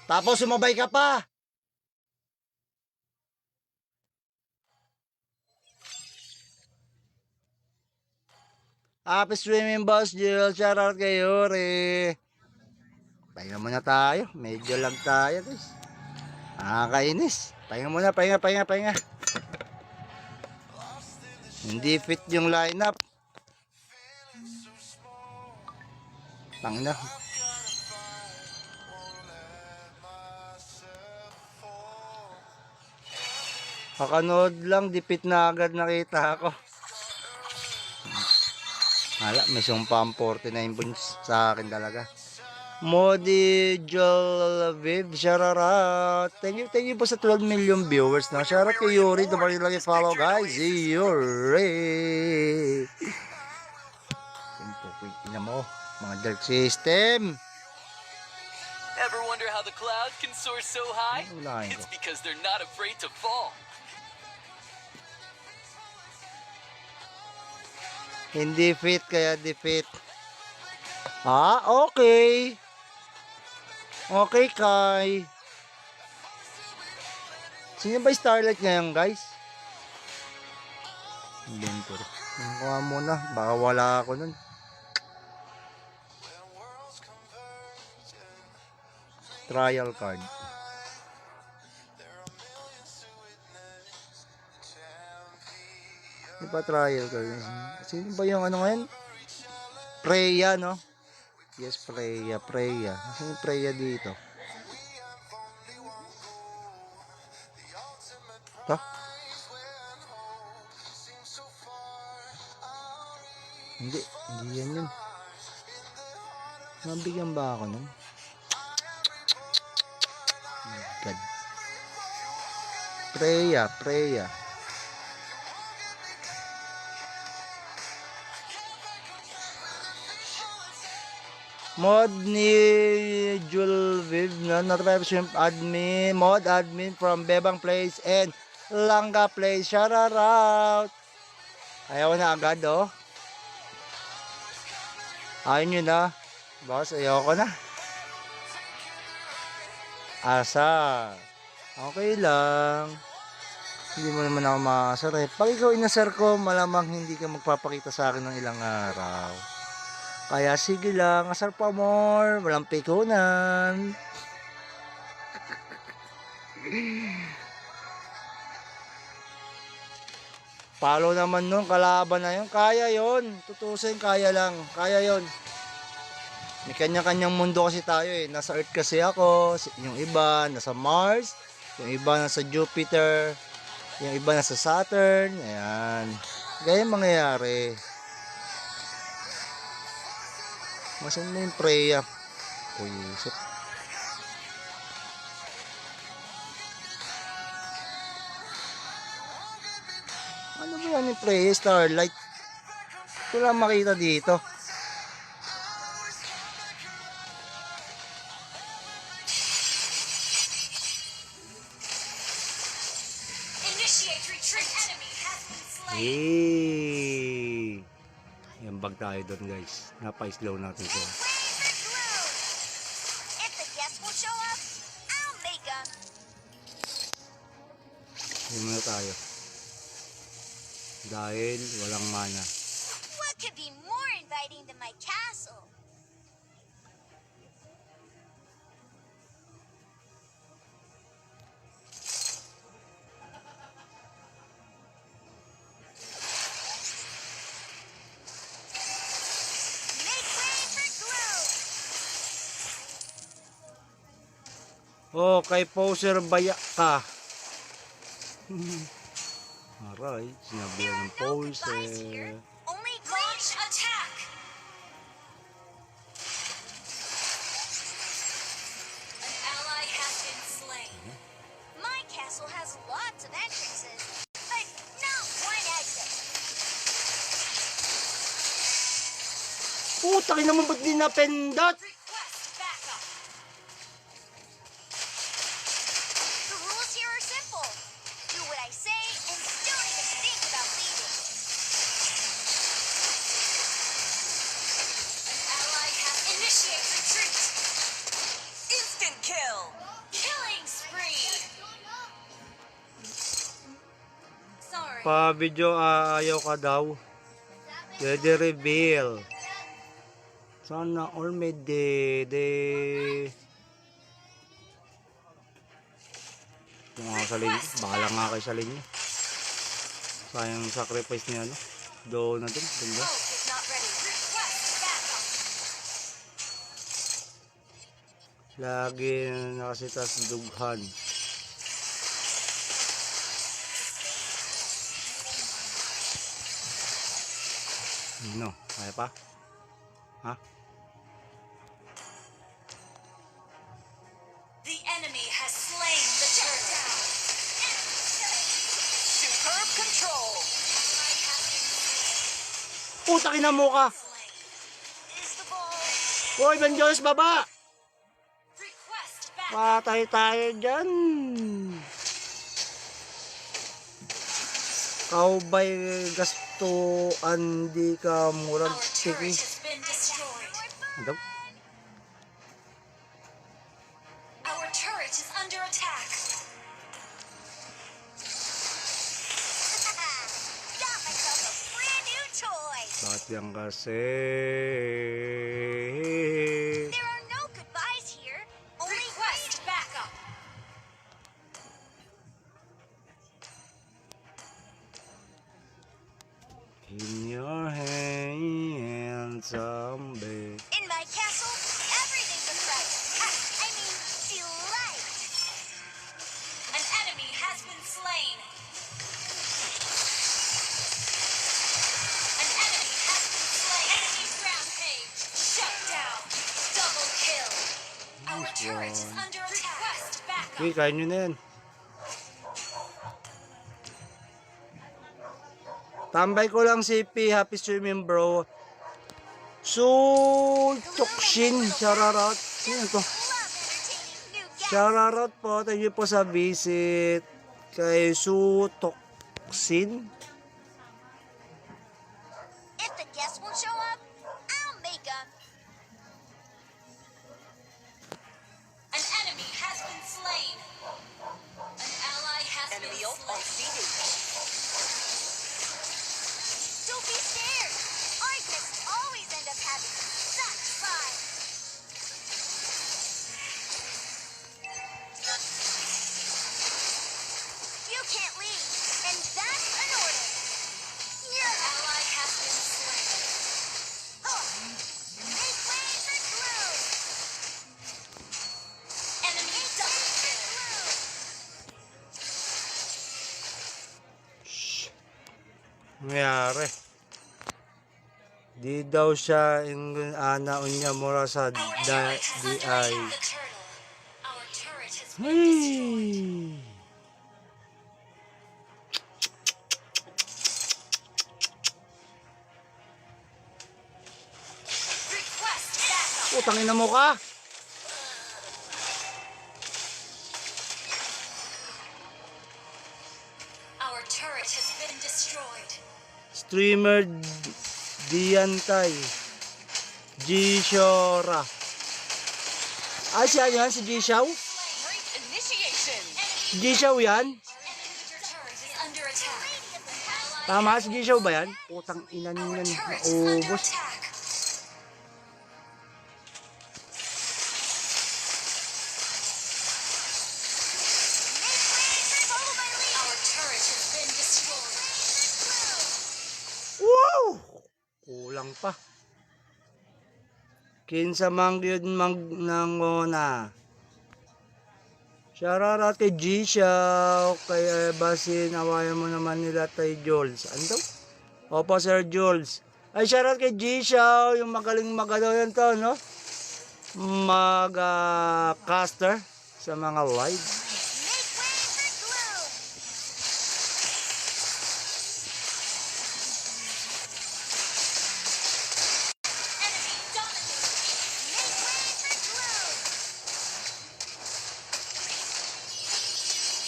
Tapos sumabay ka pa. Happy streaming, Boss Jill. Shout out kay Yuri. Pahinga muna tayo. Medyo lag tayo, guys. Nakakainis. Pahinga muna, pahinga. Hindi fit yung lineup. Tangina. Kakanood lang, dipit na agad nakita ako. Hala, may sumpang 49 points sa akin talaga. Modi Jolaviv, shoutout. Thank you po sa 12 million viewers na. Shoutout kay Yuri, dumali lang i-follow guys. Si Yuri. Simple, quick na mo. Mga dark system. Ever wonder how the cloud can soar so high? Unahin ko. It's because they're not afraid to fall. Hindi fit kaya defeat. Ah, okay. Okay, Kai. Sino ba yung Starlight ngayon, guys? Inventory. Kuha muna. Baka wala ako nun. Trial card. Di ba trial card? Sino ba yung ano ngayon? Freya, no? Yes, Freya. Sino yung Freya dito? Ito? Hindi yan yun. Mabigyan ba ako nun? Oh my God. Freya. Mod ni Julviv na notification admin, mod admin from Bebang Place and Langga Place. Shout out. Ayaw na agad, oh. Ayaw nyo na. Boss, ayaw ko na. Asa. Okay lang. Hindi mo naman ako makasar eh. Pag ikaw inasar ko, malamang hindi ka magpapakita sa akin ng ilang araw. Kaya sige lang, asar pa more. Walang pikunan. Follow naman nun, kalaban na yun. Kaya yun. Tutusin, kaya lang. Kaya yun. May kanya-kanyang mundo kasi tayo eh. Nasa Earth kasi ako. Yung iba nasa Mars. Yung iba nasa Jupiter. Yung iba nasa Saturn. Ayan. Gaya mangyayari. Masan mo yung Freya? Puisip. Ano ba yan yung Freya? Starlight. Ito lang makita dito. Initiate retreat. An enemy has been slain. Hey! Yan bag tayo doon guys. Napa-slow natin siya. Make way for Gloom! If the guests will show up, I'll make them. Hindi muna tayo. Dahil walang mana. What could be more inviting than my castle? Make way for Gloom! Oh, kay poser baya ka. Aray, sinabi There ng are no goodbyes here. poser. Only Launch greetings. attack. An ally has been slain. My castle has lots of entrances, but not one exit. Puta, naman ba't di napindot? Request backup. The rules here are simple. Do what I say and don't even think about leaving. An ally has initiate retreat. Instant kill. Killing spree. Sorry. Pa-video ayaw ka daw. Dede reveal. Sana all may dede. Yung nga sa linya. Bahala nga kayo sa linya. Sayang sacrifice niya ano. Doon na dun. Ganda. Ult is not ready. Request backup. Lagi nakasitas dughan. No, kaya pa? Ha? The enemy has slain the turtle. Superb control. Ally has been Puta kina mo ka! slain. Is the ball? Hoy, Ben Jones, baba! Request backup. Patay tayo dyan! Kaubay gasto andi ka murag Our tiki. turret has been destroyed. Ano? Our turret is under attack. Got myself a brand new toy. Bakit yan kasi? There are no goodbyes here. Only Request backup. In your hands, zombie. in my castle, everything's a fright. I mean, delight. An enemy has been slain. An enemy has been slain. Enemy rampage. Shut down. Double kill. Our turret is under attack. Request backup. Okay, kaya nyo na yan. Tambay ko lang si P. Happy swimming bro. Tokshin. Shararat. Sino to? Love entertaining new guests. Shararat po. Thank you po sa visit. Kay Toksin. If the guests won't show up, I'll make them. An enemy has been slain. An ally has been slain. Don't be scared. Our guests always end up having such fun. You can't leave, and that's an order. Your ally has been slain. Make way for Gloom. Enemy double kill. Nangyari. Di daw siya ana unya mura sa Our di turret is under ay. attack. The turtle. Our turret has been destroyed. Ay. Request backup. Utang ina mo ka. Our turret has been destroyed. Streamer Diantay. G-Shora. Ay, siya yan, si G-Shaw? Break initiation. Si G-Shaw yan? Our turret is under attack. Tama, si G-Shaw ba yan? Putang ina Our niyan. turret is under Naubos. attack. Our turret has been destroyed. Wow! Kulang pa. Kinsa mang yun nangona. Shoutout kay G-Shaw, kay Basin, awayan mo naman nila kay Jules. Ano daw? Opo, Sir Jules. Ay, shoutout kay G-Shaw, yung magaling magano yan to, no? Caster sa mga live.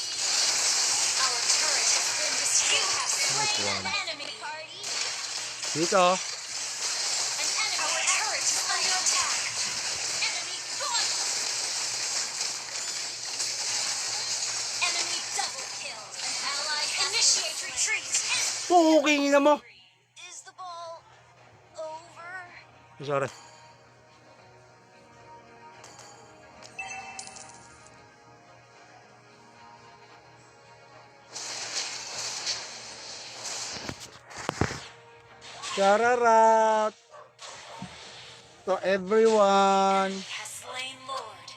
Our turret has been destroyed. You have slain an enemy. Party. Dito. An enemy. Our turret is under attack. Enemy gone. Enemy double kill. An ally initiate retreat. Puking na mo. Is the ball over? Sorry. Shoutout to everyone. Has slain Lord.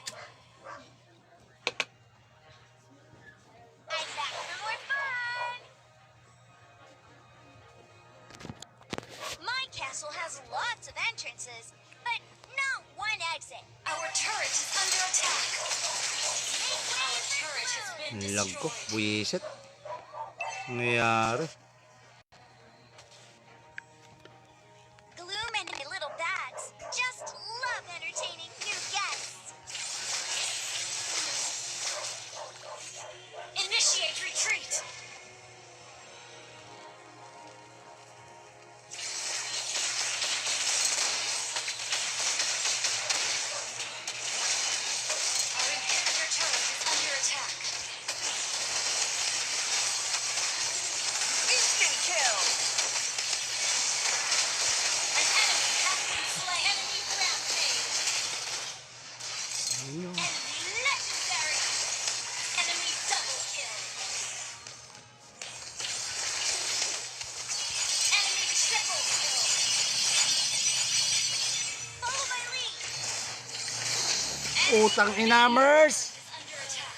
I'm back for more fun! My castle has lots of entrances, but not one exit. Our turret is under attack. Our turret has been Lag ko, destroyed. buwisit. Nangyayari. Gloom and my little bags just love entertaining new guests. Initiate retreat. Our inhibitor turret is under attack. Instant kill. An enemy has been slain. Enemy rampage. Enemy legendary. Enemy double kill. Enemy triple kill. Follow my lead. Utang inamers. Is under attack.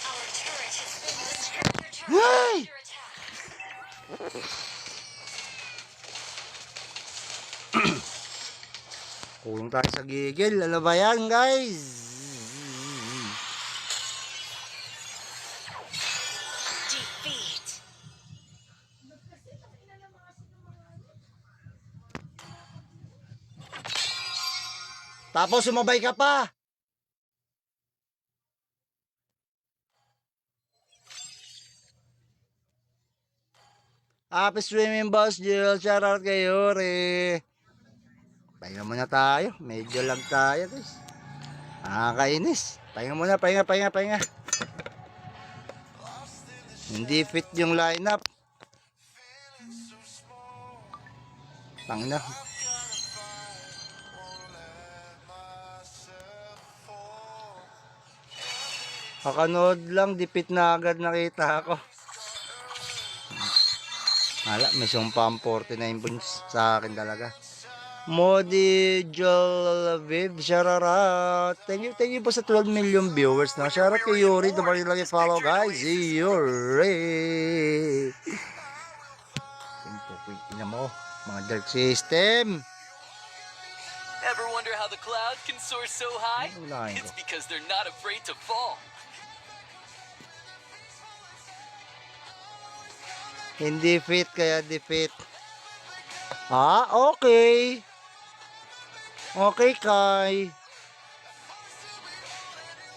Our turret has been destroyed. Your turret Hey! is under attack. Kulang tayo sa gigil. Ano ba yan, guys? Defeat. Tapos sumabay ka pa. Happy swimming, Boss Jill. Shoutout kay Yuri. Pahinga muna tayo. Medyo lag tayo, guys. Nakakainis. Pahinga muna, pahinga. Hindi fit yung lineup. Tangina. Kakanood lang, dipit na agad nakita ako. Hala, may sumpa ang 49 points sa akin talaga. Modi Jolaviv, shoutout. Thank you po sa 12 million viewers na. Shoutout kay Yuri, dumali lang follow guys. Si Yuri. Ito, ina mo. Mga dark system. Ever wonder how the cloud can soar so high? Unahin ko. It's because they're not afraid to fall. Hindi fit kaya defeat. Ah, okay. Okay, Kai.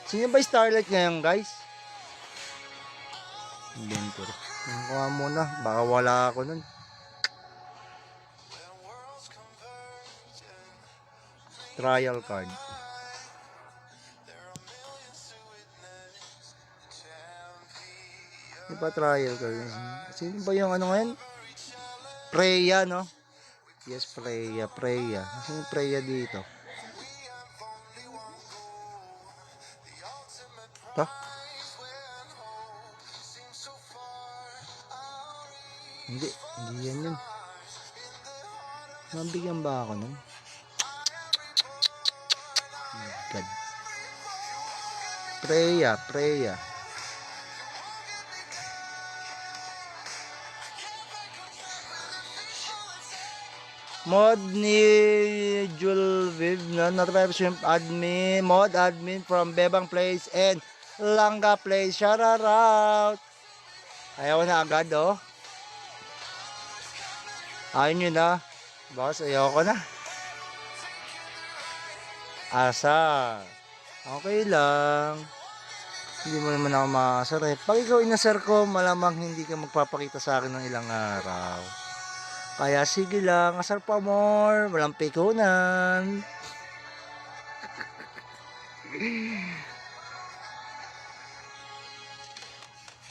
Sino ba yung Starlight ngayon, guys? Inventory. Kuha muna. Baka wala ako nun. Trial card. Di ba trial card? Sino ba yung ano ngayon? Freya, no? Yes, Freya. Freya. Sino yung Freya dito? Ito? Hindi. Hindi yan yun. Mabigyan ba ako nun? Oh my God. Freya. Freya. Mod ni Julviv na notify shrimp admin, mod admin from Bebang Place and Langga Place. Shout out. Ayaw na agad, oh. Ayaw nyo na. Boss, ayaw ko na. Asa. Okay lang. Hindi mo naman ako makasar eh. Pag ikaw inasar ko, malamang hindi ka magpapakita sa akin ng ilang araw. Kaya sige lang, asar pa more, walang pikunan.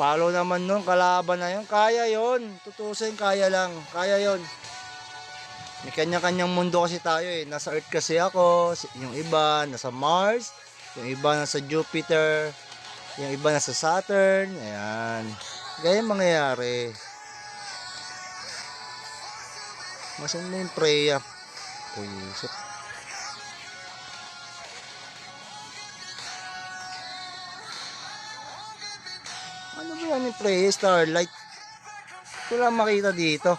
Follow naman nun, kalaban na yun. Kaya yun, tutusin, kaya lang. Kaya yun. May kanya-kanyang mundo kasi tayo eh. Nasa Earth kasi ako, yung iba nasa Mars, yung iba nasa Jupiter, yung iba nasa Saturn. Ayan. Gaya mangyayari. Masan mo yung Freya? Puisip. Ano ba yan yung Freya? Starlight. Ito lang makita dito.